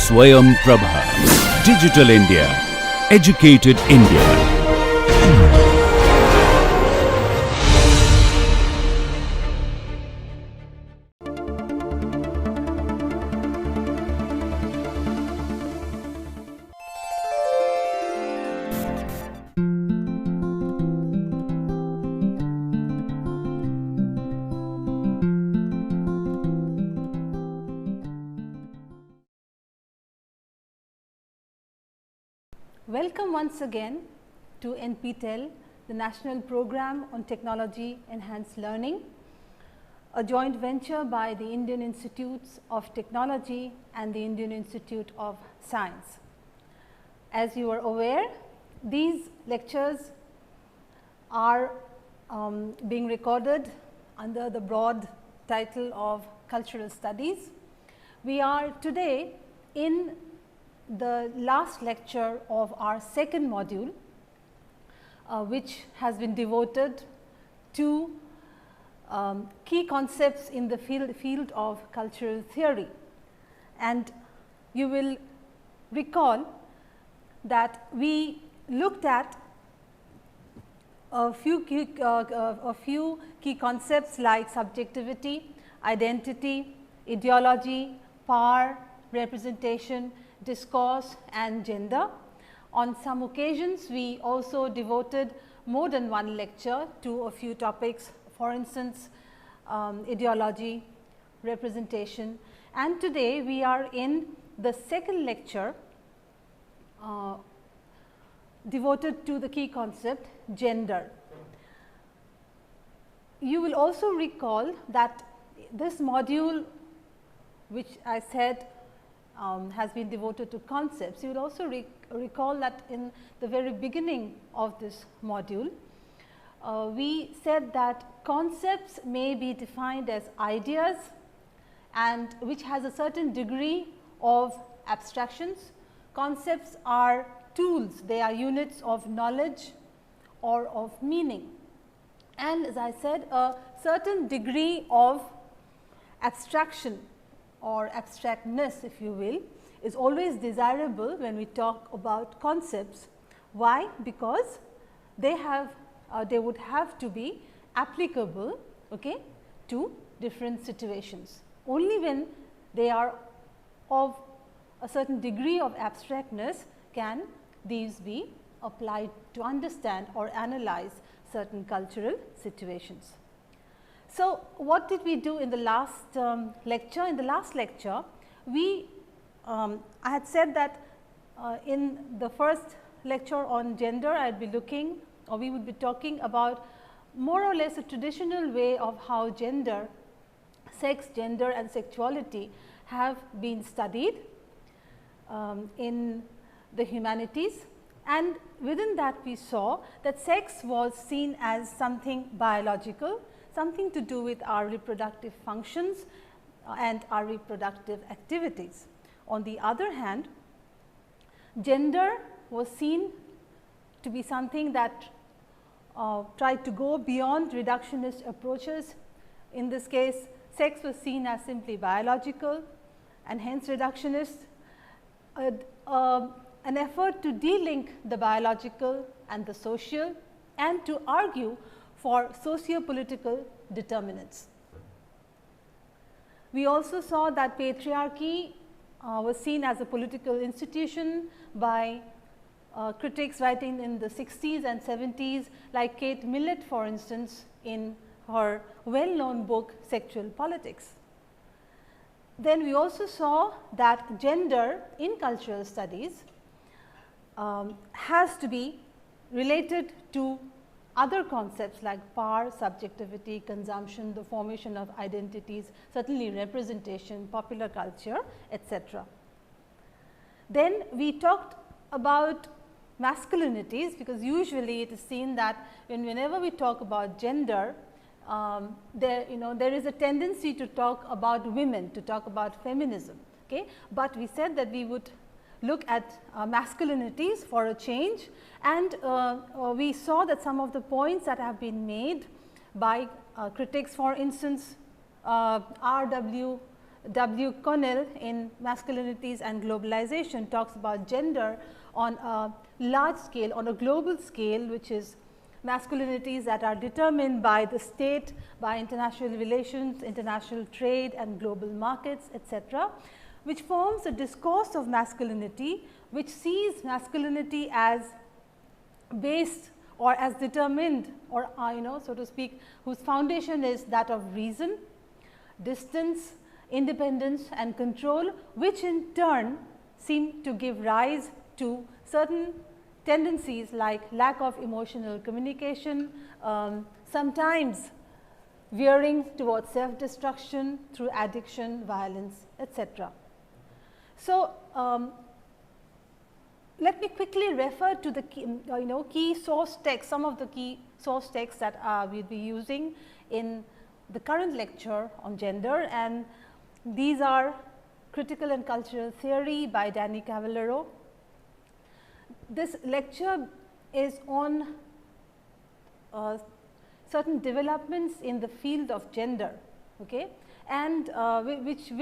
Swayam Prabha. Digital India. Educated India. Welcome once again to NPTEL, the National Program on Technology Enhanced Learning, a joint venture by the Indian Institutes of Technology and the Indian Institute of Science. As you are aware, these lectures are being recorded under the broad title of Cultural Studies. We are today in the last lecture of our second module, which has been devoted to key concepts in the field of cultural theory. And you will recall that we looked at a few key concepts like subjectivity, identity, ideology, power, representation, discourse and gender. On some occasions, we also devoted more than one lecture to a few topics, for instance, ideology, representation, and today we are in the second lecture devoted to the key concept gender. You will also recall that this module, which I said has been devoted to concepts. You will also recall that in the very beginning of this module, we said that concepts may be defined as ideas and which has a certain degree of abstractions. Concepts are tools, they are units of knowledge or of meaning. And as I said, a certain degree of abstraction or abstractness, if you will, is always desirable when we talk about concepts. Why? Because they would have to be applicable, okay, to different situations. Only when they are of a certain degree of abstractness can these be applied to understand or analyze certain cultural situations. So, what did we do in the last lecture? In the last lecture, I had said that in the first lecture on gender, I would be looking, or we would be talking about more or less a traditional way of how gender, sex, gender and sexuality have been studied in the humanities. And within that we saw that sex was seen as something biological, something to do with our reproductive functions and our reproductive activities. On the other hand, gender was seen to be something that tried to go beyond reductionist approaches. In this case, sex was seen as simply biological and hence reductionist, an effort to de-link the biological and the social and to argue for socio-political determinants. We also saw that patriarchy was seen as a political institution by critics writing in the 60s and 70s, like Kate Millett, for instance, in her well-known book Sexual Politics. Then we also saw that gender in cultural studies has to be related to other concepts like power, subjectivity, consumption, the formation of identities, certainly representation, popular culture, etc. Then we talked about masculinities, because usually it is seen that whenever we talk about gender, there is a tendency to talk about women, to talk about feminism. Okay? But we said that we would look at masculinities for a change, and we saw that some of the points that have been made by critics, for instance, R.W. W. Connell in Masculinities and Globalization talks about gender on a large scale, on a global scale, which is masculinities that are determined by the state, by international relations, international trade and global markets, etc., which forms a discourse of masculinity, which sees masculinity as based or as determined, or so to speak, whose foundation is that of reason, distance, independence and control, which in turn seem to give rise to certain tendencies like lack of emotional communication, sometimes veering towards self-destruction through addiction, violence, etc. So, let me quickly refer to the key source texts, some of the key source texts that we will be using in the current lecture on gender, and these are Critical and Cultural Theory by Danny Cavallaro. This lecture is on certain developments in the field of gender, okay, and which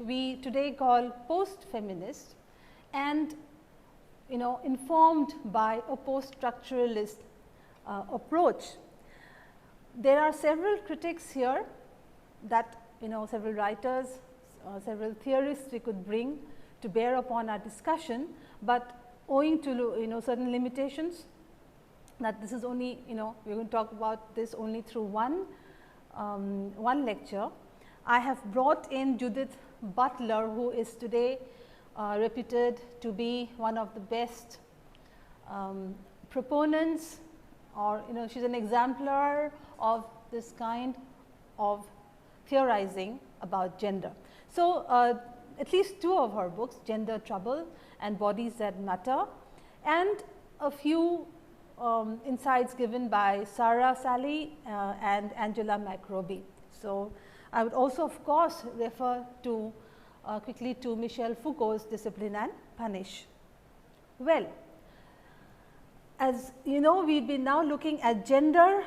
we today call post-feminist, and informed by a post-structuralist approach. There are several critics here that several writers, several theorists we could bring to bear upon our discussion, but owing to certain limitations, that this is only we are going to talk about this only through one lecture. I have brought in Judith Butler, who is today reputed to be one of the best proponents, or she is an exemplar of this kind of theorizing about gender. So, at least two of her books, Gender Trouble and Bodies That Matter, and a few insights given by Sarah Sally and Angela McRobbie. So, I would also of course refer to quickly to Michel Foucault's Discipline and Punish. Well, as you know, we have been now looking at gender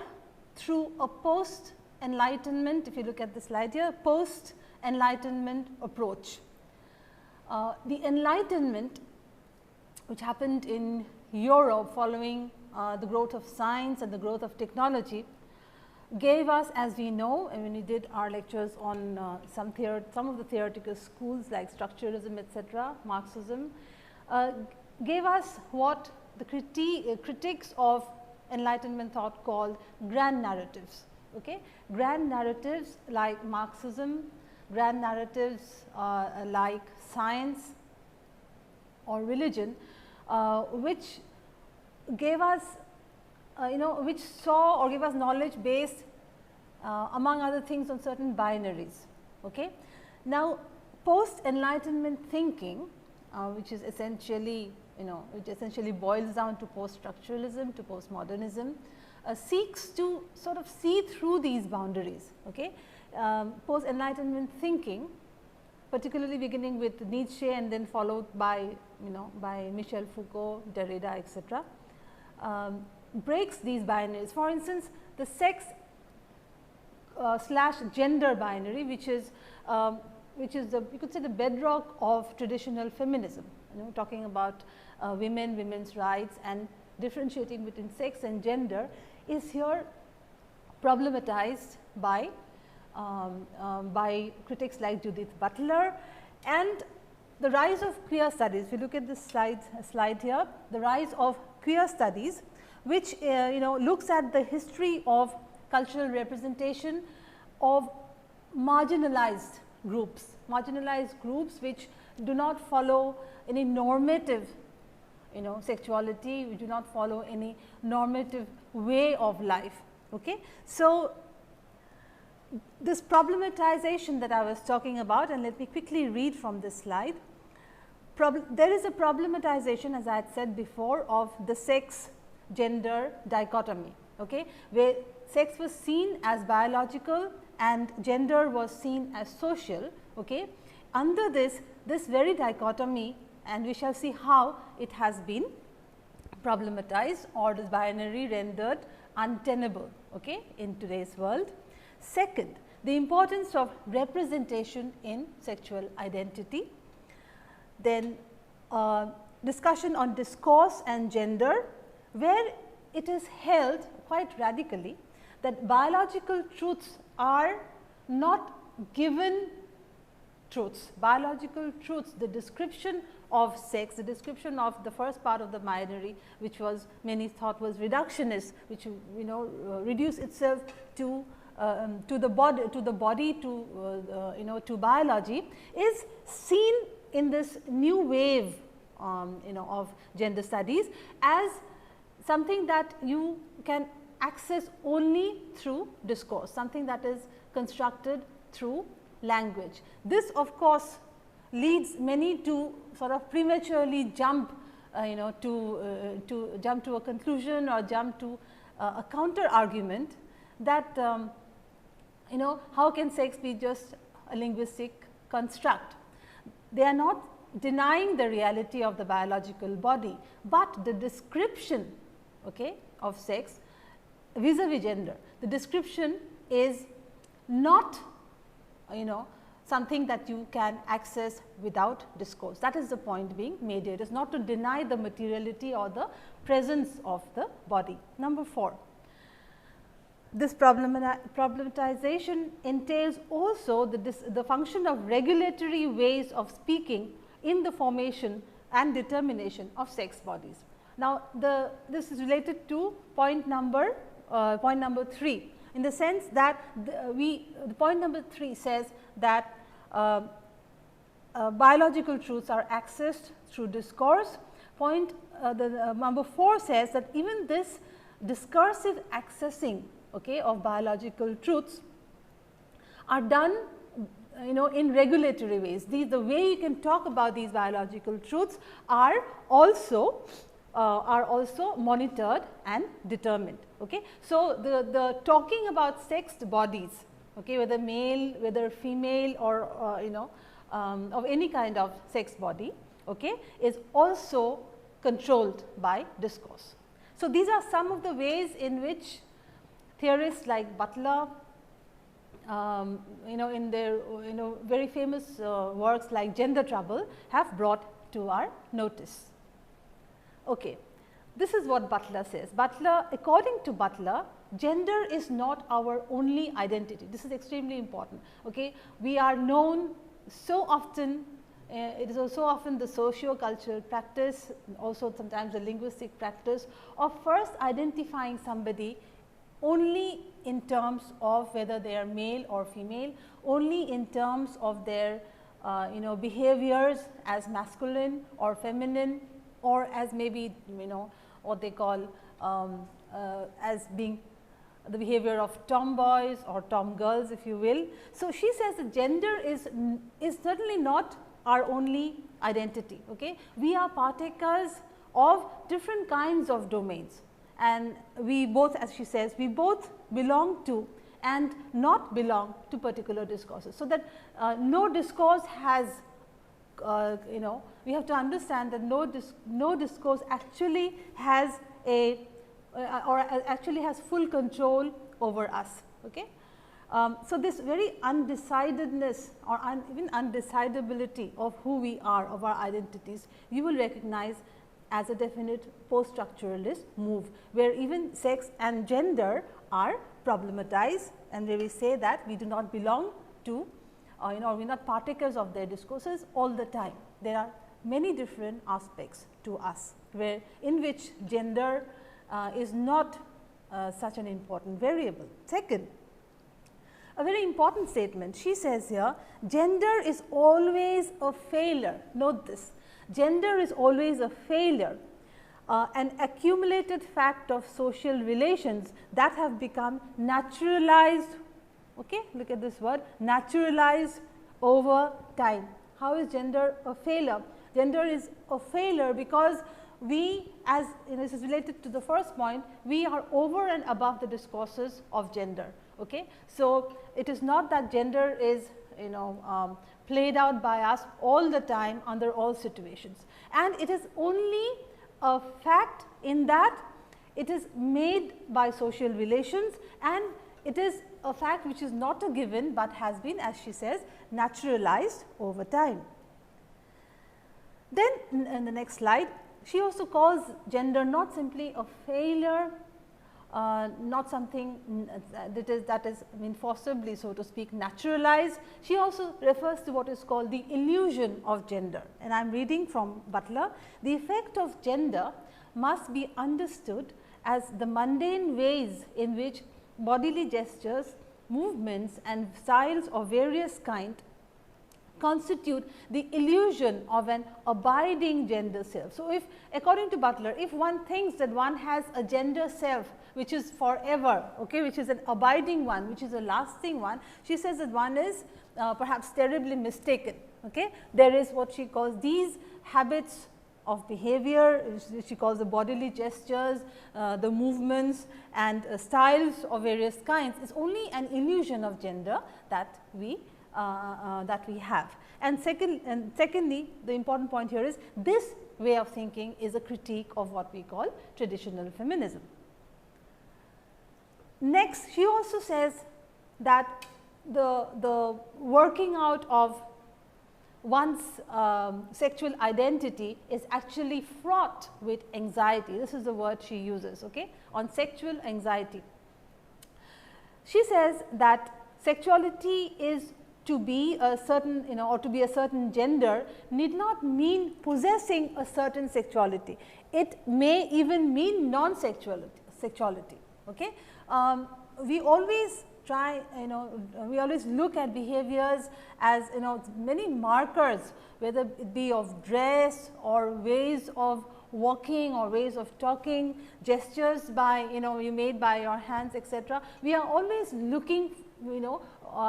through a post-enlightenment, if you look at the slide here, post-enlightenment approach. The enlightenment, which happened in Europe following the growth of science and the growth of technology, gave us, as we know, and when we did our lectures on some of the theoretical schools like structuralism, etc., Marxism, gave us what the critics of enlightenment thought called grand narratives. Okay? Grand narratives like Marxism, grand narratives like science or religion, which gave us which saw or gave us knowledge based among other things on certain binaries. Okay? Now, post enlightenment thinking, which is essentially which essentially boils down to post structuralism, to postmodernism, seeks to sort of see through these boundaries. Okay? Post enlightenment thinking, particularly beginning with Nietzsche and then followed by by Michel Foucault, Derrida, etc., breaks these binaries. For instance, the sex slash gender binary, which is the, you could say, the bedrock of traditional feminism, talking about women, women's rights and differentiating between sex and gender, is here problematized by critics like Judith Butler. And the rise of queer studies, if you look at this slide here, the rise of queer studies, which looks at the history of cultural representation of marginalized groups which do not follow any normative sexuality, which do not follow any normative way of life. Okay? So, this problematization that I was talking about, and let me quickly read from this slide. There is a problematization, as I had said before, of the sex gender dichotomy, okay, where sex was seen as biological and gender was seen as social. Okay. Under this very dichotomy, and we shall see how it has been problematized or this binary rendered untenable, okay, in today's world. Second, the importance of representation in sexual identity. Then discussion on discourse and gender, where it is held quite radically that biological truths are not given truths. Biological truths, the description of sex, the description of the first part of the binary, which was many thought was reductionist, which reduce itself to the body, to biology, is seen in this new wave of gender studies as something that you can access only through discourse, something that is constructed through language. This of course leads many to sort of prematurely jump to jump to a conclusion or jump to a counter argument that how can sex be just a linguistic construct. They are not denying the reality of the biological body, but the description of sex vis-a-vis gender, the description is not something that you can access without discourse. That is the point being made here. It is not to deny the materiality or the presence of the body. Number 4, this problematization entails also the function of regulatory ways of speaking in the formation and determination of sex bodies. Now, this is related to point number 3, in the sense that the point number 3 says that biological truths are accessed through discourse. Number 4 says that even this discursive accessing of biological truths are done in regulatory ways. The way you can talk about these biological truths are also monitored and determined. So, the talking about sexed bodies, whether male, whether female, or of any kind of sex body, is also controlled by discourse. So, these are some of the ways in which theorists like Butler, in their very famous works like Gender Trouble, have brought to our notice. This is what Butler says. According to Butler, gender is not our only identity. This is extremely important. We are known so often, it is so often the socio-cultural practice, also sometimes the linguistic practice of first identifying somebody only in terms of whether they are male or female, only in terms of their behaviors as masculine or feminine, or as maybe what they call as being the behavior of tomboys or tomgirls, if you will. So, she says that gender is certainly not our only identity. We are partakers of different kinds of domains, and we both, as she says, we both belong to and not belong to particular discourses. So, that no discourse has we have to understand that no discourse actually has actually has full control over us. So, this very undecidedness or even undecidability of who we are, of our identities, you will recognize as a definite post-structuralist move, where even sex and gender are problematized, and where we say that we do not belong to we are not partakers of their discourses all the time. There are many different aspects to us, in which gender is not such an important variable. Second, a very important statement, she says here, gender is always a failure. Note this, gender is always a failure, an accumulated fact of social relations that have become naturalized. Look at this word, naturalized over time. How is gender a failure? Gender is a failure because we, as this is related to the first point, we are over and above the discourses of gender. So, it is not that gender is played out by us all the time under all situations, and it is only a fact in that it is made by social relations, and it is a fact which is not a given, but has been, as she says, naturalized over time. Then in the next slide, she also calls gender not simply a failure, not something that is I mean forcibly, so to speak, naturalized. She also refers to what is called the illusion of gender, and I am reading from Butler. The effect of gender must be understood as the mundane ways in which bodily gestures, movements and styles of various kind constitute the illusion of an abiding gender self. So, if according to Butler, if one thinks that one has a gender self which is forever, okay, which is an abiding one, which is a lasting one, she says that one is perhaps terribly mistaken. Okay. There is what she calls these habits of behavior, she calls the bodily gestures, the movements and styles of various kinds is only an illusion of gender that we have. And secondly, the important point here is this way of thinking is a critique of what we call traditional feminism. Next, she also says that the working out of one's sexual identity is actually fraught with anxiety. This is the word she uses, okay, on sexual anxiety. She says that sexuality is to be a certain, or to be a certain gender need not mean possessing a certain sexuality. It may even mean non-sexuality. Okay. We always try, we always look at behaviors as, many markers, whether it be of dress or ways of walking or ways of talking, gestures by, you made by your hands, etc. We are always looking,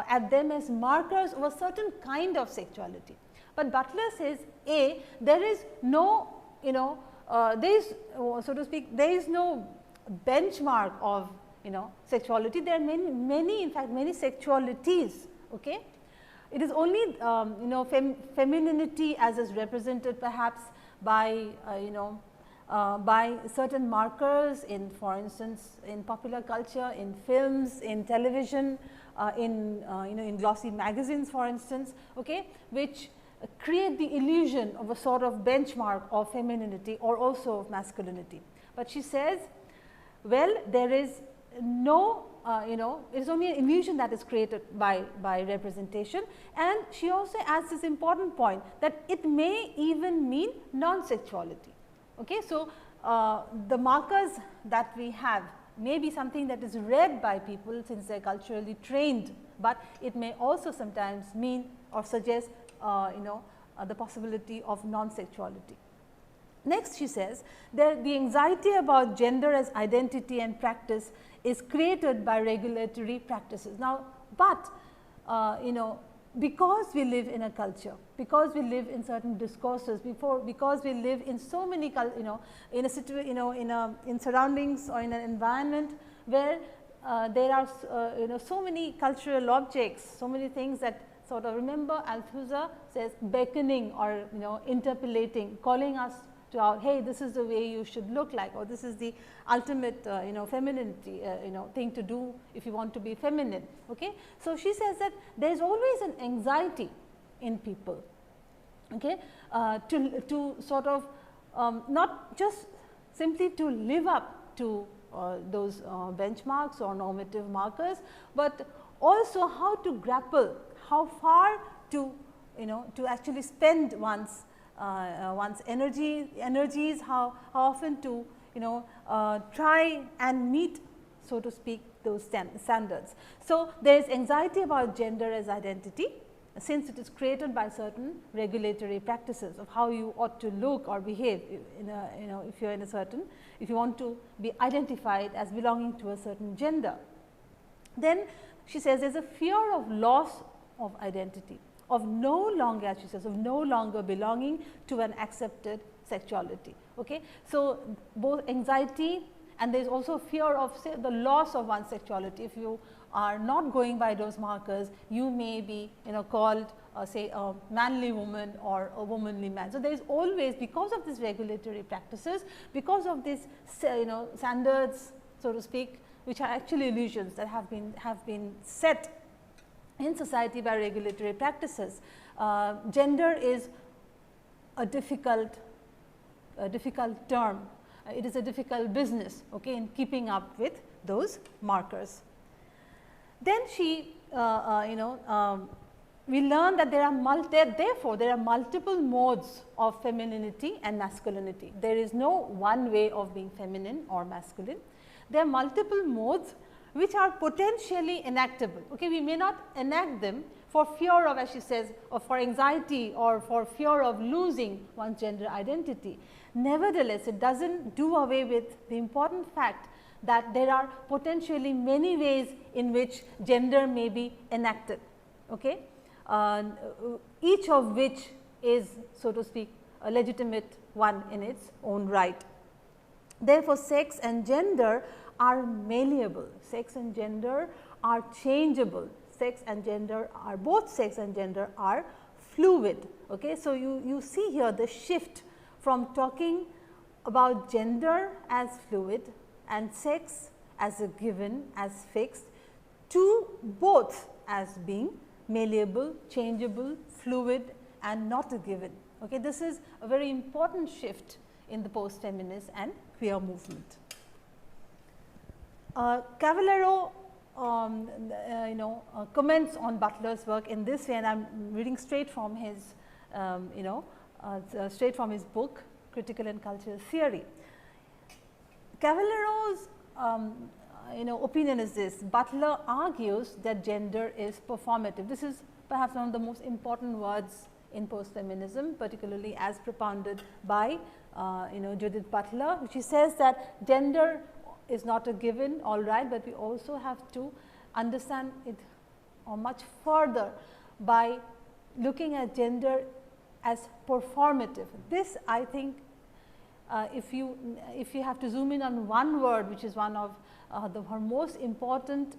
at them as markers of a certain kind of sexuality. But Butler says, there is no, there is, so to speak, there is no benchmark of, sexuality. There are many, in fact, many sexualities. Okay. It is only, femininity as is represented perhaps by, by certain markers in, for instance, in popular culture, in films, in television, in glossy magazines, for instance, okay, which create the illusion of a sort of benchmark of femininity or also of masculinity. But she says, well, there is no, it is only an illusion that is created by representation, and she also adds this important point that it may even mean non-sexuality. Okay. So, the markers that we have may be something that is read by people since they are culturally trained, but it may also sometimes mean or suggest the possibility of non-sexuality. Next, she says that the anxiety about gender as identity and practice is created by regulatory practices. Now, but because we live in a culture, because we live in certain discourses, because we live in so many, in a situation, in surroundings or in an environment where there are, so many cultural objects, so many things that sort of, remember Althusser says beckoning or, interpellating, calling us to our, hey, this is the way you should look like, or this is the ultimate, femininity, thing to do if you want to be feminine. Okay. So, she says that there is always an anxiety in people, okay, to sort of not just simply to live up to those benchmarks or normative markers, but also how to grapple, how far to, to actually spend one's energies, how often to, try and meet, so to speak, those standards. So, there is anxiety about gender as identity, since it is created by certain regulatory practices of how you ought to look or behave in a, if you are in a certain, if you want to be identified as belonging to a certain gender. Then she says there is a fear of loss of identity, of no longer, as she says, of no longer belonging to an accepted sexuality. Okay. So, both anxiety and there is also fear of, say, the loss of one's sexuality. If you are not going by those markers, you may be, called say a manly woman or a womanly man. So, there is always, because of these regulatory practices, because of these, standards, so to speak, which are actually illusions that have been set in society by regulatory practices. Gender is a difficult term. It is a difficult business, okay, in keeping up with those markers. Then she, we learn that there are multiple modes of femininity and masculinity. There is no one way of being feminine or masculine. There are multiple modes which are potentially enactable. Okay, we may not enact them for fear of, as she says, or for anxiety or for fear of losing one's gender identity. Nevertheless, it does not do away with the important fact that there are potentially many ways in which gender may be enacted, okay? Each of which is, so to speak, a legitimate one in its own right. Therefore, sex and gender are malleable, sex and gender are changeable, sex and gender are both sex and gender are fluid. Okay? So, you see here the shift from talking about gender as fluid and sex as a given, as fixed, to both as being malleable, changeable, fluid and not a given. Okay? This is a very important shift in the post-feminist and queer movement. Cavallaro comments on Butler's work in this way, and I am reading straight from his straight from his book Critical and Cultural Theory. Cavallaro's opinion is this: Butler argues that gender is performative. This is perhaps one of the most important words in post-feminism, particularly as propounded by Judith Butler, which she says that gender is not a given, all right, but we also have to understand it much further by looking at gender as performative. This, I think, if you have to zoom in on one word, which is one of her most important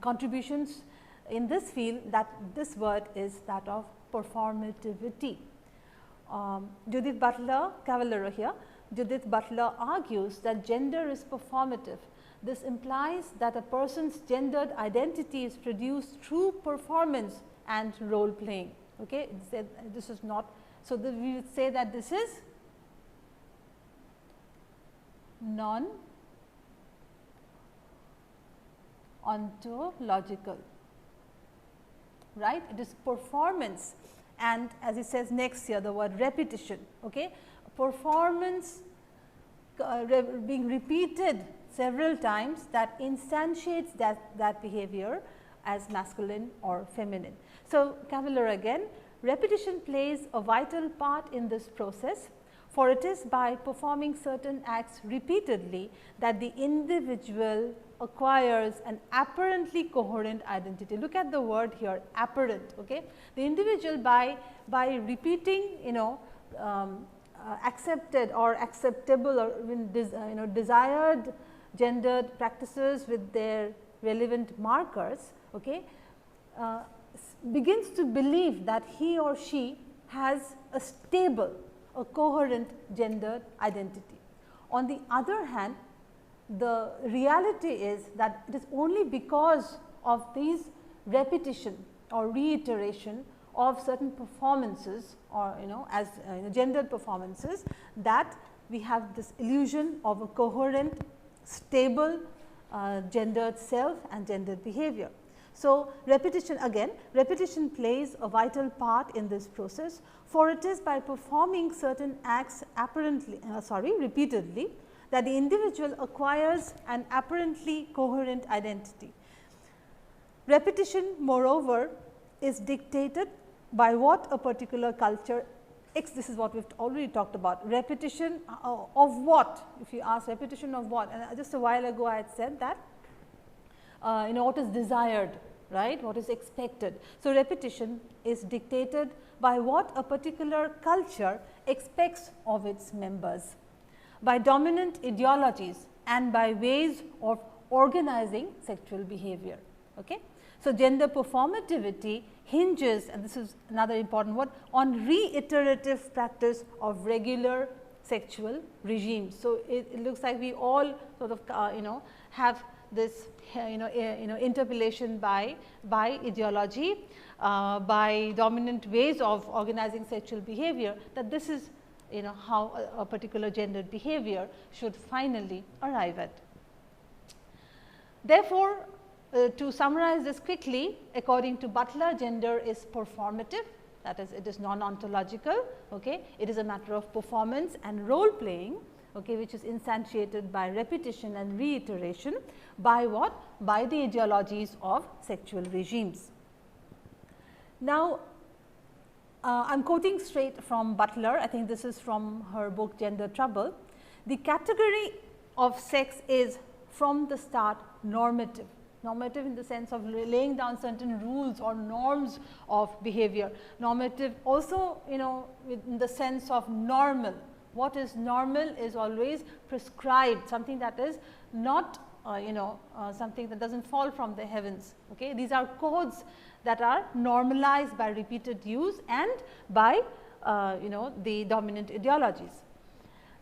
contributions in this field, that this word is that of performativity. Judith Butler, Cavallaro here, Judith Butler argues that gender is performative. This implies that a person's gendered identity is produced through performance and role playing. Okay? This is not, so we would say that this is non-ontological, right? It is performance, and as it says next here, the word repetition. Okay? Performance being repeated several times that instantiates that behavior as masculine or feminine. So, Cavallaro again, repetition plays a vital part in this process, for it is by performing certain acts repeatedly that the individual acquires an apparently coherent identity. Look at the word here, apparent. Okay? The individual by repeating accepted or acceptable or desired gendered practices with their relevant markers, okay, begins to believe that he or she has a stable, a coherent gendered identity. On the other hand, the reality is that it is only because of these repetition or reiteration of certain performances or as gendered performances that we have this illusion of a coherent, stable gendered self and gendered behavior. So, repetition plays a vital part in this process, for it is by performing certain acts repeatedly that the individual acquires an apparently coherent identity. Repetition, moreover, is dictated by what a particular culture, this is what we have already talked about, repetition of what, if you ask repetition of what, and just a while ago I had said that what is desired, right, what is expected. So, repetition is dictated by what a particular culture expects of its members, by dominant ideologies and by ways of organizing sexual behavior. Okay? So, gender performativity hinges, and this is another important word, on reiterative practice of regular sexual regimes. So, it looks like we all sort of have this interpellation by ideology, by dominant ways of organizing sexual behavior, that this is how a particular gendered behavior should finally arrive at. Therefore, to summarize this quickly, according to Butler, gender is performative, that is, it is non-ontological. Okay. It is a matter of performance and role playing, okay, which is instantiated by repetition and reiteration by what? By the ideologies of sexual regimes. Now, I am quoting straight from Butler. I think this is from her book Gender Trouble. The category of sex is from the start normative. Normative in the sense of laying down certain rules or norms of behavior. Normative also in the sense of normal. What is normal is always prescribed, something that is not something that does not fall from the heavens. Okay. These are codes that are normalized by repeated use and by the dominant ideologies.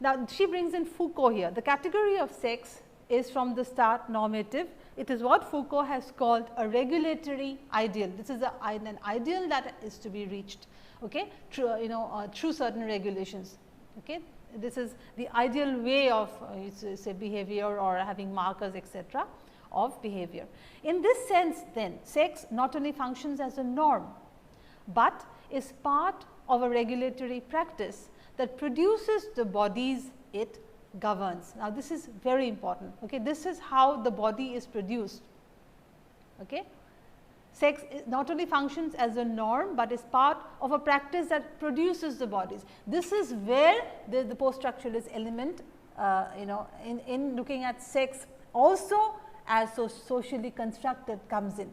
Now, she brings in Foucault here. The category of sex is from the start normative. It is what Foucault has called a regulatory ideal. This is an ideal that is to be reached, okay, through certain regulations. Okay. This is the ideal way of say behavior or having markers, etc., of behavior. In this sense then, sex not only functions as a norm, but is part of a regulatory practice that produces the bodies it governs. Now, this is very important. Okay. This is how the body is produced. Okay. Sex not only functions as a norm, but is part of a practice that produces the bodies. This is where the post-structuralist element in looking at sex also as socially constructed comes in.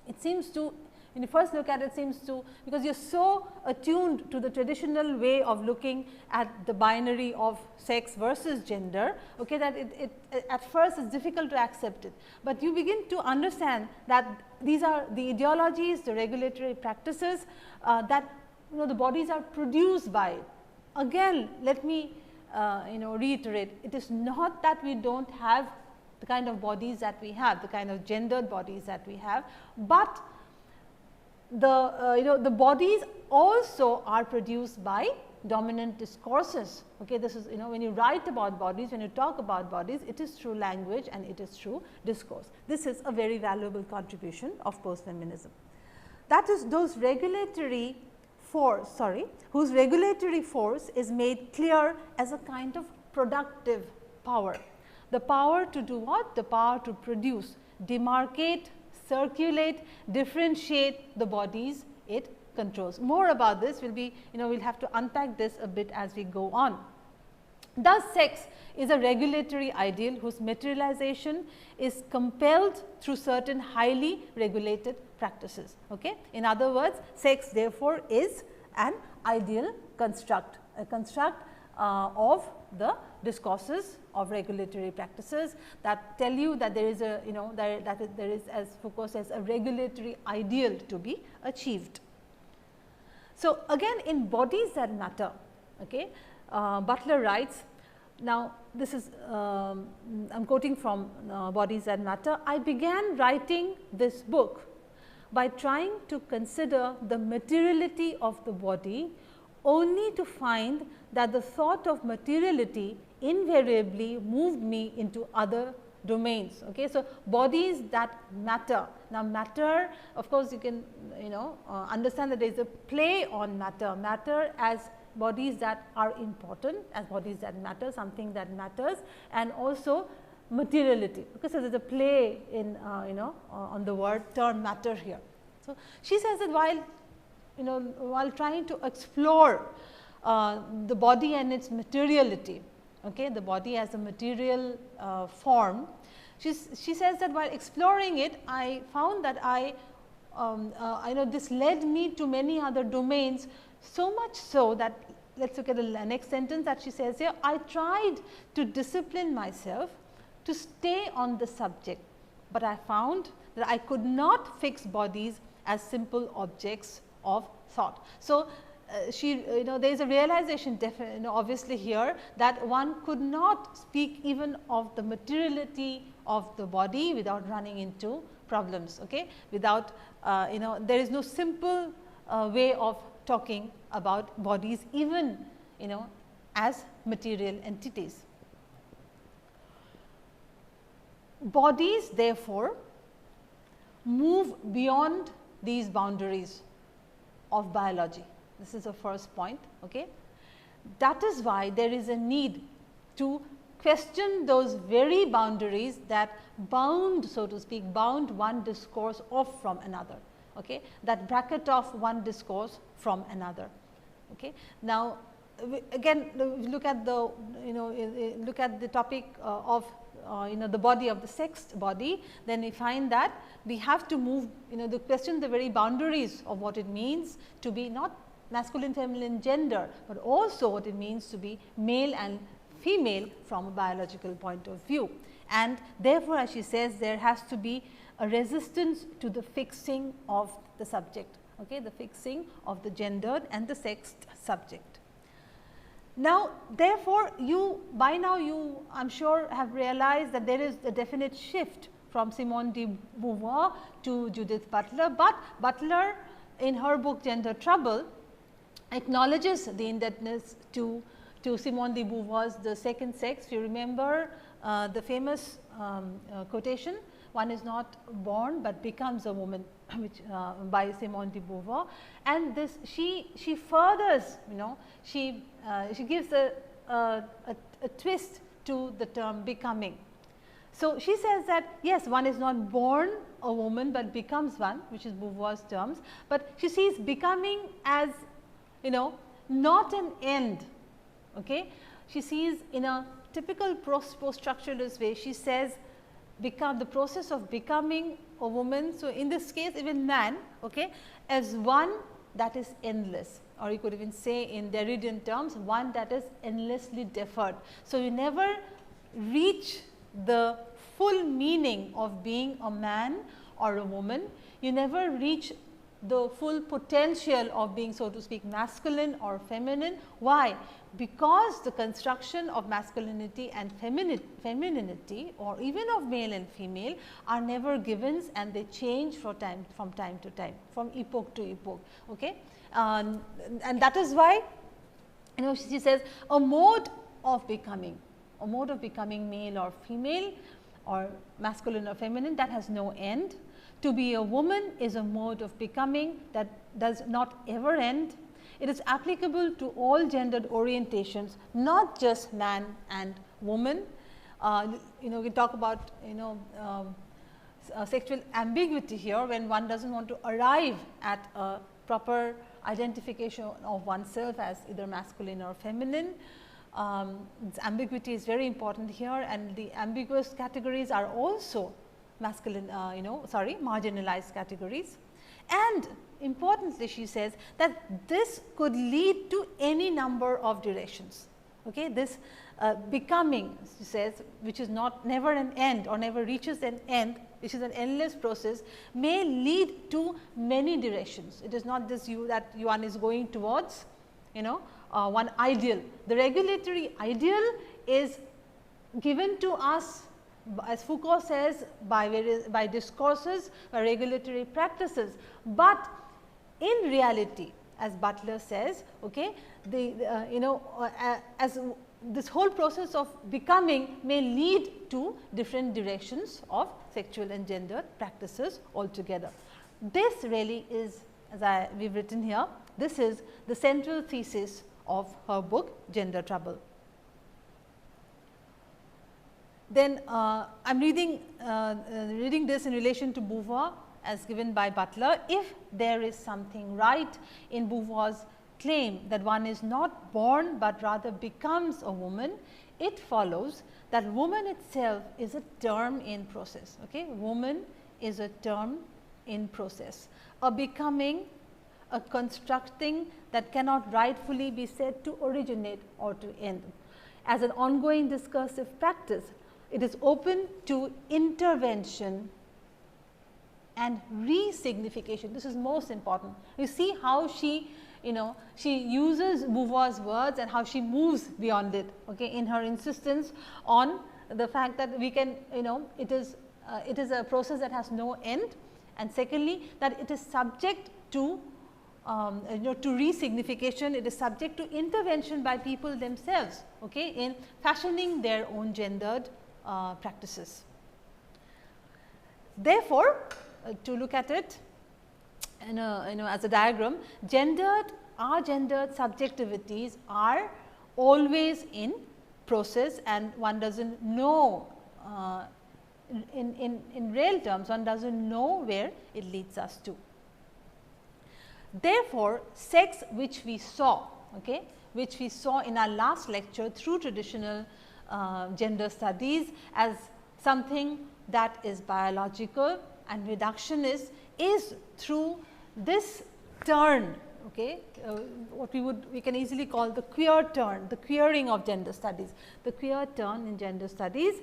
It seems to, when you first look at it, seems to, because you are so attuned to the traditional way of looking at the binary of sex versus gender, okay, that it at first is difficult to accept it. But you begin to understand that these are the ideologies, the regulatory practices that the bodies are produced by it. Again, let me reiterate, it is not that we do not have the kind of bodies that we have, the kind of gendered bodies that we have, but the bodies also are produced by dominant discourses. Okay, this is when you write about bodies, when you talk about bodies, it is through language and it is through discourse. This is a very valuable contribution of post-feminism. That is those regulatory force, whose regulatory force is made clear as a kind of productive power. The power to do what? The power to produce, demarcate, circulate, differentiate the bodies it controls. More about this will be, we will have to unpack this a bit as we go on. Thus, sex is a regulatory ideal whose materialization is compelled through certain highly regulated practices. Okay? In other words, sex therefore is an ideal construct, a construct of the discourses of regulatory practices that tell you that there is a there is, as Foucault says, a regulatory ideal to be achieved. So, again in Bodies That Matter, okay, Butler writes, now this is I am quoting from Bodies That Matter. I began writing this book by trying to consider the materiality of the body, only to find that the thought of materiality invariably moved me into other domains. Okay. So, bodies that matter. Now, matter, of course, you can understand that there is a play on matter, matter as bodies that are important, as bodies that matter, something that matters, and also materiality. Okay. So, there is a play in on the word term matter here. So, she says that while trying to explore the body and its materiality, okay, the body as a material form, she says that while exploring it, I found that this led me to many other domains, so much so that, let us look at the next sentence that she says here, I tried to discipline myself to stay on the subject, but I found that I could not fix bodies as simple objects of thought. So, there is a realization obviously here that one could not speak even of the materiality of the body without running into problems, okay? Without there is no simple way of talking about bodies even as material entities. Bodies therefore move beyond these boundaries of biology. This is the first point. Okay. That is why there is a need to question those very boundaries that bound, so to speak, bound one discourse off from another, okay, that bracket off one discourse from another. Okay. Now, again look at the look at the topic of the body of the sexed body, then we find that we have to move to question the very boundaries of what it means to be not masculine feminine gender, but also what it means to be male and female from a biological point of view. And therefore, as she says, there has to be a resistance to the fixing of the subject, okay, the fixing of the gendered and the sexed subject. Now, therefore, by now you I am sure have realized that there is a definite shift from Simone de Beauvoir to Judith Butler, but Butler in her book Gender Trouble acknowledges the indebtedness to Simone de Beauvoir's The Second Sex. If you remember the famous quotation, one is not born but becomes a woman, which by Simone de Beauvoir, and this she furthers she gives a twist to the term becoming. So, she says that yes, one is not born a woman, but becomes one, which is Beauvoir's terms, but she sees becoming as not an end. Okay. She sees in a typical post-structuralist way, she says the process of becoming a woman. So, in this case even man, okay, as one that is endless, or you could even say in Derridian terms, one that is endlessly deferred. So, you never reach the full meaning of being a man or a woman, you never reach the full potential of being, so to speak, masculine or feminine. Why? Because the construction of masculinity and femininity, or even of male and female, are never givens, and they change from time to time, from epoch to epoch. Okay? And that is why she says a mode of becoming male or female, or masculine or feminine, that has no end. To be a woman is a mode of becoming that does not ever end. It is applicable to all gendered orientations, not just man and woman. We talk about sexual ambiguity here, when one does not want to arrive at a proper identification of oneself as either masculine or feminine. Ambiguity is very important here, and the ambiguous categories are also masculine, marginalized categories. And importantly, she says that this could lead to any number of directions. Okay? This becoming, she says, which is never an end or never reaches an end, which is an endless process, may lead to many directions. It is not just that one is going towards one ideal. The regulatory ideal is given to us, as Foucault says, by discourses, by regulatory practices, but in reality, as Butler says, okay, as this whole process of becoming may lead to different directions of sexual and gender practices altogether. This really is, as we have written here, this is the central thesis of her book Gender Trouble. Then I am reading this in relation to Beauvoir as given by Butler. If there is something right in Beauvoir's claim that one is not born, but rather becomes a woman, it follows that woman itself is a term in process. Okay? Woman is a term in process, a becoming, a constructing that cannot rightfully be said to originate or to end. As an ongoing discursive practice, it is open to intervention and resignification. This is most important. You see how she she uses Beauvoir's words and how she moves beyond it, okay, in her insistence on the fact that we can, it is a process that has no end, and secondly that it is subject to to resignification, it is subject to intervention by people themselves, okay, in fashioning their own gendered practices. Therefore, to look at it as a diagram, our gendered subjectivities are always in process, and one does not know in real terms, one does not know where it leads us to. Therefore, sex, which we saw, okay, which we saw in our last lecture through traditional gender studies as something that is biological and reductionist, is through this turn, okay, what we can easily call the queer turn, the queering of gender studies. The queer turn in gender studies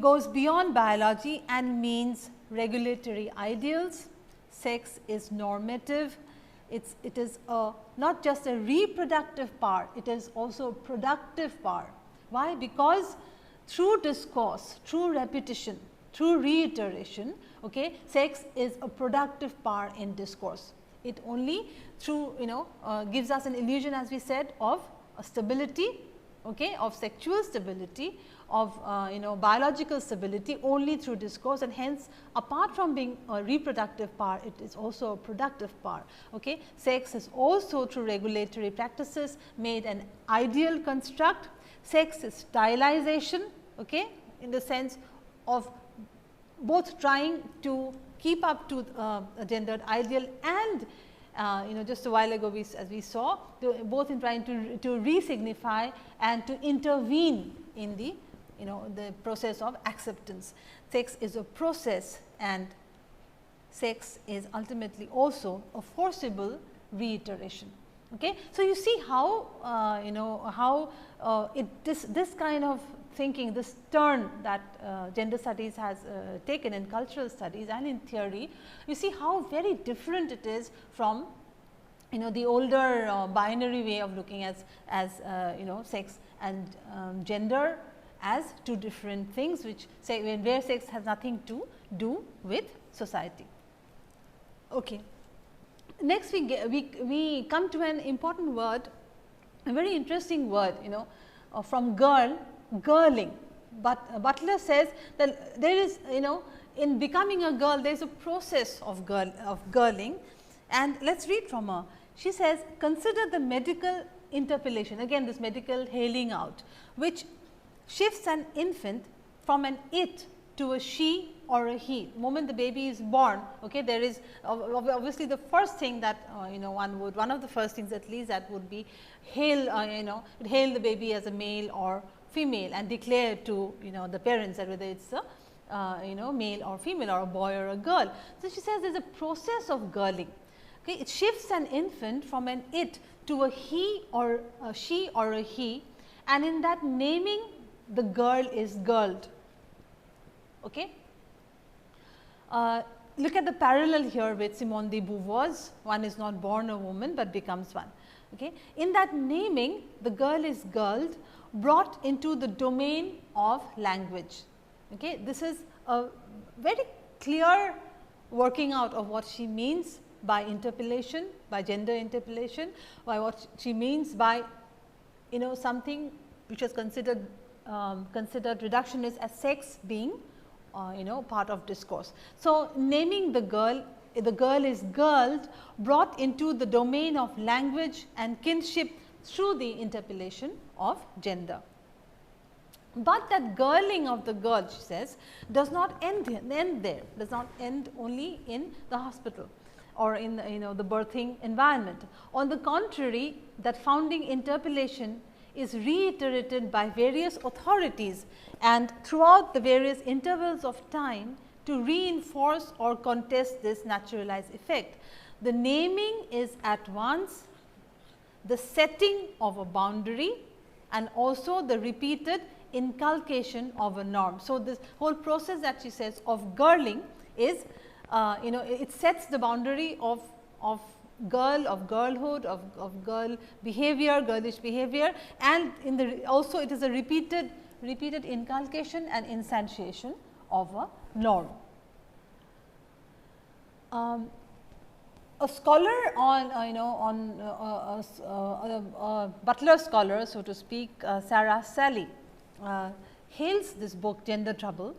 goes beyond biology and means regulatory ideals. Sex is normative, it is not just a reproductive power, it is also a productive power. Why? Because through discourse, through repetition, through reiteration, okay, sex is a productive power in discourse. It only through gives us an illusion, as we said, of stability, okay, of sexual stability, of biological stability only through discourse, and hence apart from being a reproductive power, it is also a productive power. Okay. Sex is also through regulatory practices made an ideal construct. Sex is stylization, okay, in the sense of both trying to keep up to a gendered ideal and just a while ago as we saw, both in trying to re-signify and to intervene in the the process of acceptance. Sex is a process, and sex is ultimately also a forcible reiteration. Okay. So, you see how this kind of thinking, this turn that gender studies has taken in cultural studies and in theory, you see how very different it is from the older binary way of looking as sex and gender as two different things, which say where sex has nothing to do with society. Okay. Next we come to an important word, a very interesting word, from girling. But Butler says that there is, in becoming a girl, there is a process of girling, and let us read from her. She says, consider the medical interpellation, again this medical hailing out, which shifts an infant from an it to a she or a he. The moment the baby is born, okay, there is obviously the first thing that one of the first things at least that would be hail the baby as a male or female and declare to the parents that whether it's a male or female or a boy or a girl. So, she says there is a process of girling. Okay, it shifts an infant from an it to a he or a she or a he, and in that naming the girl is girled. Okay. Look at the parallel here with Simone de Beauvoir's one is not born a woman, but becomes one. Okay. In that naming, the girl is girled, brought into the domain of language. Okay. This is a very clear working out of what she means by interpellation, by gender interpellation, by what she means by something which is considered reductionist as sex being part of discourse. So, naming the girl is girled, brought into the domain of language and kinship through the interpellation of gender. But that girling of the girl, she says, does not end there, does not end only in the hospital or in the birthing environment. On the contrary, that founding interpellation is reiterated by various authorities and throughout the various intervals of time to reinforce or contest this naturalized effect. The naming is at once the setting of a boundary and also the repeated inculcation of a norm. So, this whole process that she says of girling is it sets the boundary of girl, of girlhood, of girl behavior, girlish behavior, and in the also it is a repeated inculcation and instantiation of a norm. A scholar on Butler scholar, so to speak, Sarah Sally, hails this book Gender Trouble.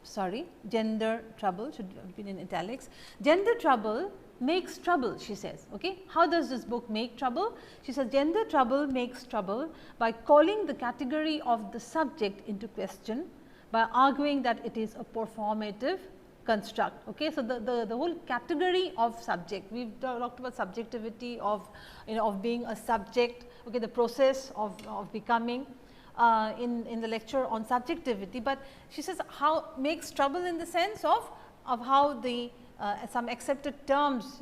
Sorry, Gender Trouble should have been in italics. Gender Trouble makes trouble, she says. Okay, how does this book make trouble? She says Gender Trouble makes trouble by calling the category of the subject into question, by arguing that it is a performative construct. Okay. So, the whole category of subject, we have talked about subjectivity of of being a subject, okay, the process of becoming in the lecture on subjectivity, but she says how makes trouble in the sense of how the some accepted terms,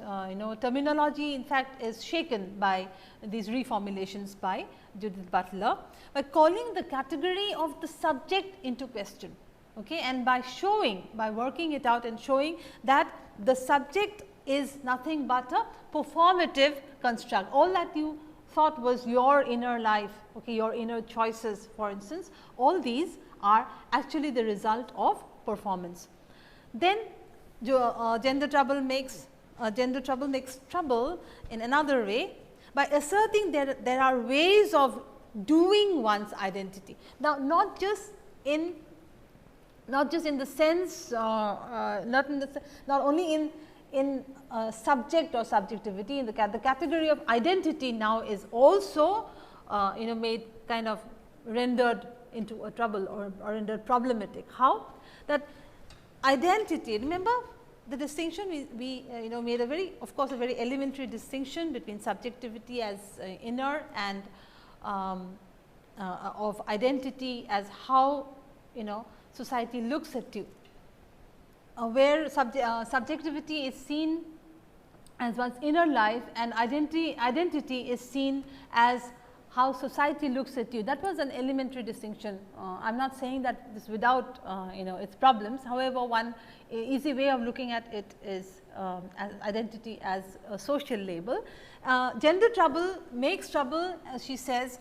terminology in fact is shaken by these reformulations by Judith Butler, by calling the category of the subject into question. Okay, and by showing, by working it out and showing that the subject is nothing but a performative construct. All that you thought was your inner life, okay, your inner choices, for instance, all these are actually the result of performance. Then gender trouble makes trouble in another way by asserting that there are ways of doing one's identity. Now, not just in the sense, not only in subject or subjectivity, in the category of identity now is also made kind of rendered into a trouble or rendered problematic. How? That identity, remember the distinction we made a very, of course, a very elementary distinction between subjectivity as inner and of identity as how society looks at you, where subjectivity is seen as one's inner life and identity is seen as how society looks at you. That was an elementary distinction. I am not saying that this without its problems. However, one easy way of looking at it is as identity as a social label. Gender trouble makes trouble, as she says,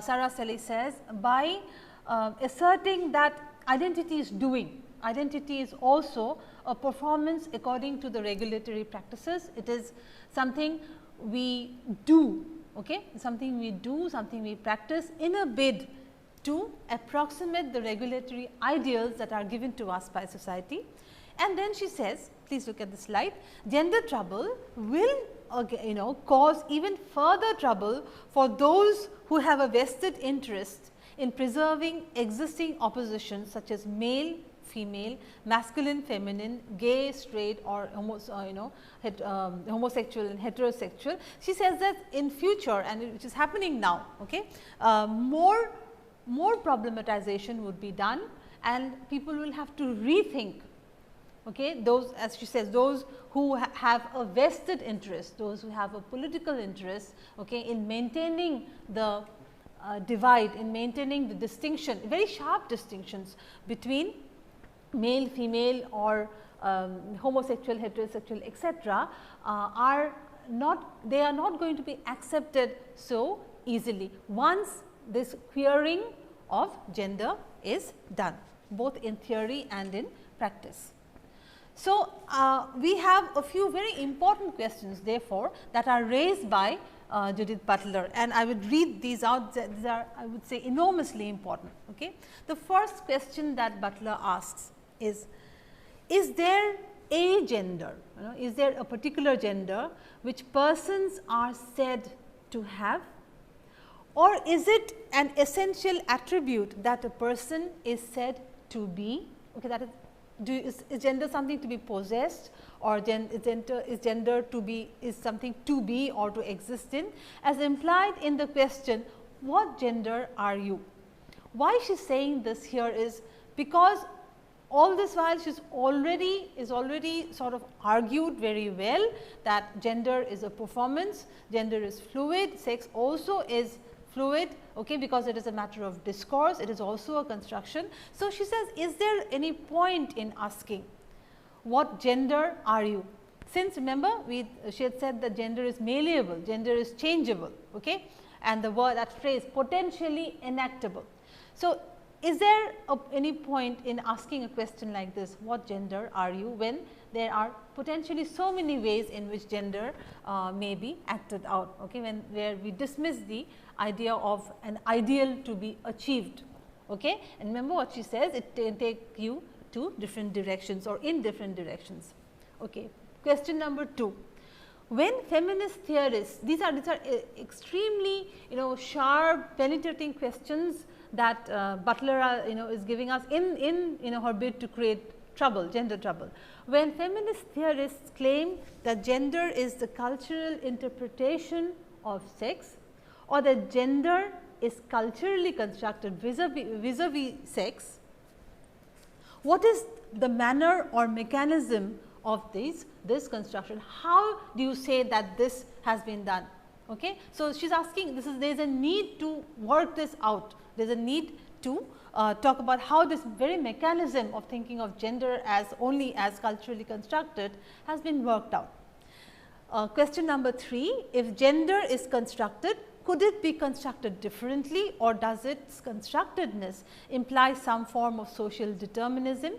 Sarah Sally says, by asserting that identity is doing. Identity is also a performance according to the regulatory practices. It is something we do, okay? Something we do, something we practice in a bid to approximate the regulatory ideals that are given to us by society. And then she says, please look at the slide, gender trouble will cause even further trouble for those who have a vested interest in preserving existing oppositions such as male, female, masculine, feminine, gay, straight or homosexual and heterosexual. She says that in future, and which is happening now, okay, more problematization would be done and people will have to rethink, okay, those, as she says, those who have a vested interest, those who have a political interest, okay, in maintaining the divide, in maintaining the distinction, very sharp distinctions between male, female or homosexual, heterosexual, etc., they are not going to be accepted so easily once this queering of gender is done, both in theory and in practice. So, we have a few very important questions therefore, that are raised by Judith Butler, and I would read these out. These are, I would say, enormously important. Okay. The first question that Butler asks is there a gender, is there a particular gender which persons are said to have, or is it an essential attribute that a person is said to be? Okay, that is gender something to be possessed, or is gender to be, is something to be or to exist in, as implied in the question, what gender are you? Why she is saying this here is because all this while she is already sort of argued very well that gender is a performance, gender is fluid, sex also is fluid, okay, because it is a matter of discourse, it is also a construction. So, she says, is there any point in asking what gender are you? Since remember she had said that gender is malleable, gender is changeable, okay, and the word, that phrase, potentially enactable. So, is there any point in asking a question like this, what gender are you, when there are potentially so many ways in which gender may be acted out, okay, when where we dismiss the idea of an ideal to be achieved. Okay. And remember what she says, it can take you to different directions or in different directions. Okay. Question number 2. When feminist theorists, these are extremely sharp penetrating questions that Butler is giving us in her bid to create trouble, gender trouble. When feminist theorists claim that gender is the cultural interpretation of sex, or that gender is culturally constructed vis-a-vis sex, what is the manner or mechanism of this construction? How do you say that this has been done? Okay. So, she is asking, there is a need to work this out, there is a need to talk about how this very mechanism of thinking of gender as only as culturally constructed has been worked out. Question number 3, if gender is constructed, could it be constructed differently, or does its constructedness imply some form of social determinism,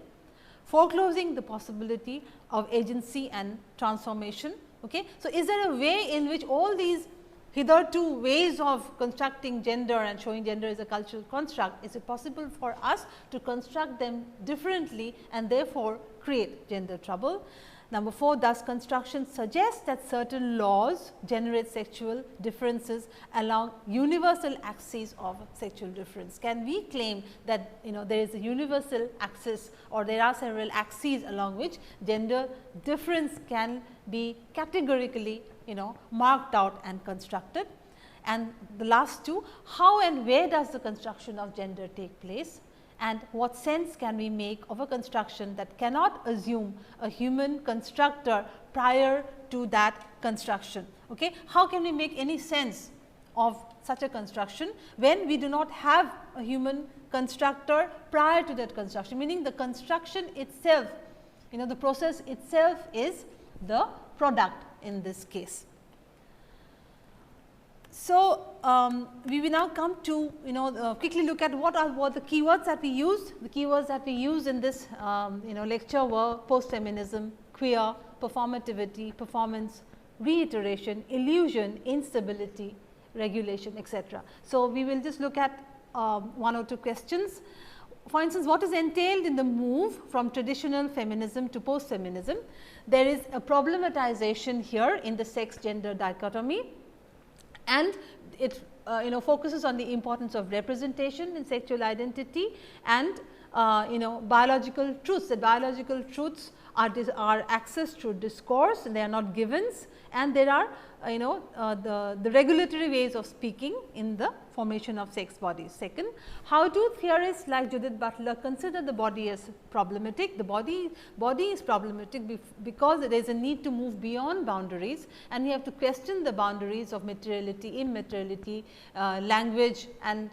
foreclosing the possibility of agency and transformation? Okay. So, is there a way in which all these hitherto ways of constructing gender and showing gender as a cultural construct, is it possible for us to construct them differently and therefore create gender trouble? Number 4, does construction suggest that certain laws generate sexual differences along universal axes of sexual difference? Can we claim that there is a universal axis, or there are several axes along which gender difference can be categorically marked out and constructed? And the last 2, how and where does the construction of gender take place? And what sense can we make of a construction that cannot assume a human constructor prior to that construction? Okay. How can we make any sense of such a construction when we do not have a human constructor prior to that construction, meaning the construction itself, the process itself is the product in this case. So, we will now come to quickly look at what are the keywords that we use. The keywords that we use in this lecture were post-feminism, queer, performativity, performance, reiteration, illusion, instability, regulation, etc. So, we will just look at 1 or 2 questions. For instance, what is entailed in the move from traditional feminism to post-feminism? There is a problematization here in the sex-gender dichotomy, and it focuses on the importance of representation in sexual identity and biological truths. The biological truths are accessed through discourse, and they are not givens, and there are the regulatory ways of speaking in the formation of sex bodies. Second, how do theorists like Judith Butler consider the body as problematic? The body is problematic because there is a need to move beyond boundaries, and we have to question the boundaries of materiality, immateriality, language, and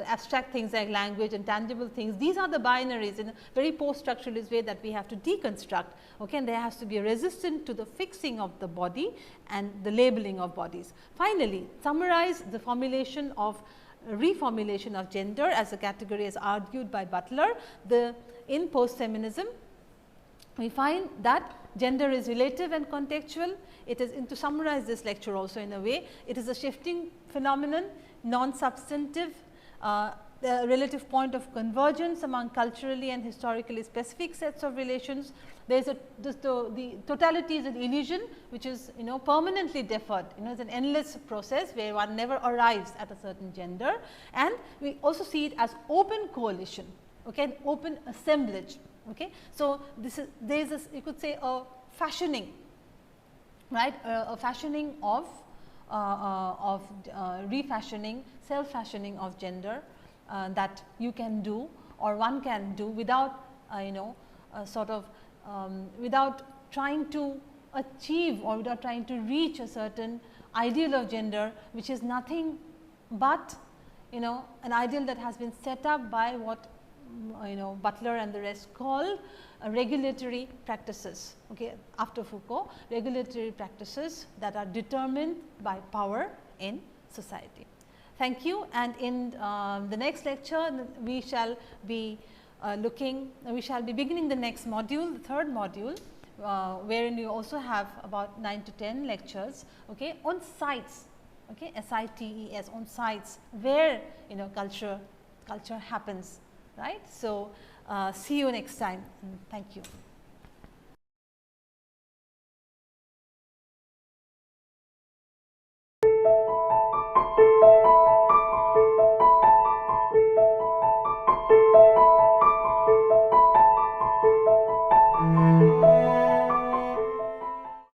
abstract things like language and tangible things. These are the binaries in a very post-structuralist way that we have to deconstruct, okay, and there has to be a resistance to the fixing of the body and the labeling of bodies. Finally, summarize the formulation of reformulation of gender as a category as argued by Butler. In post-feminism, we find that gender is relative and contextual. It is, to summarize this lecture also in a way, it is a shifting phenomenon, non-substantive, the relative point of convergence among culturally and historically specific sets of relations. There is the totality is an illusion which is permanently deferred, it is an endless process where one never arrives at a certain gender, and we also see it as open coalition, okay, an open assemblage. Okay. So, there is you could say a fashioning, right, a fashioning of refashioning, self-fashioning of gender that you can do or one can do without without trying to achieve or without trying to reach a certain ideal of gender, which is nothing but an ideal that has been set up by what Butler and the rest call regulatory practices. Okay, after Foucault, regulatory practices that are determined by power in society. Thank you, and in the next lecture we shall be beginning the next module, the third module, wherein you also have about 9 to 10 lectures, okay, on sites, okay, SITES, on sites where culture happens, right. So, see you next time, and thank you.